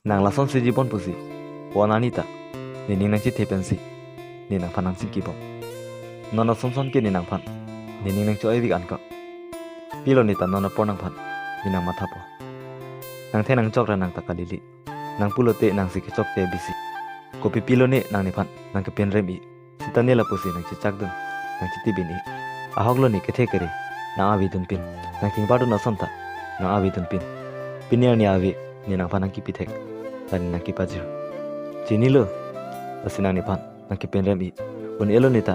nang lason si jibon pusi wananita ni ning nang chi tepensi ni nang phanang sin kibo nono somson ke ni nang phan ni ning nang choi wi anka pilonita nono ponang phan ni nang mathapo nang the nang chokra nang takalili nang pulote nang si ke chok te bisi kopi pilone nang ni phan nang ke pen remi sitane la pusi nang chi chakdun nang chi tibini ahoglo ni ke the kere na avi dun pin nang ting padu na sonta na avi dun pin pinier ni avi ni nang phanang ki pithek tani nang ki pajir chini lo asinang ni phan nang ki pen remi un elo nita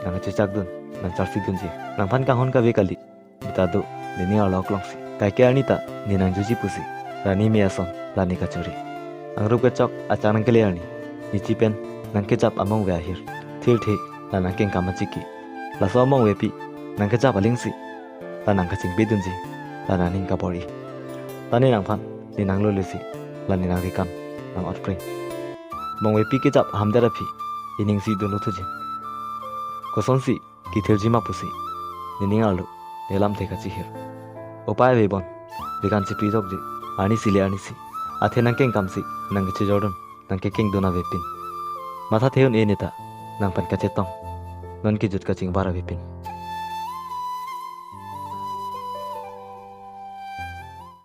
nang chi chakdun nang charsi dunji nang phan ka hon ka ve kali bitado ni alok longsi kai ke anita ni nang juji pusi rani mi ason lani ka chori ang rup ka chok achang ke le ani ni chi pen nang ke chap among ve ahir thil the la nang ken kamachiki la so among ve pi nang ke chap alingsi la nang ka ching bidunji la nang ning ka bori tani nang phan ni nang lo lesi la ni nang rikam nang otpring mong ve pi ke chap hamdara phi ining si dunu thuji koson si ki thilji ma pusi ni ning alu nelam the ka chi hir upai ve bon rikan chi pri jok ji ani sile ani si athe nang ken kam si nang chi jordan nang ke king dona ve pin matha theun e neta nang pan ka chetong non ki jut ka ching bara ve pin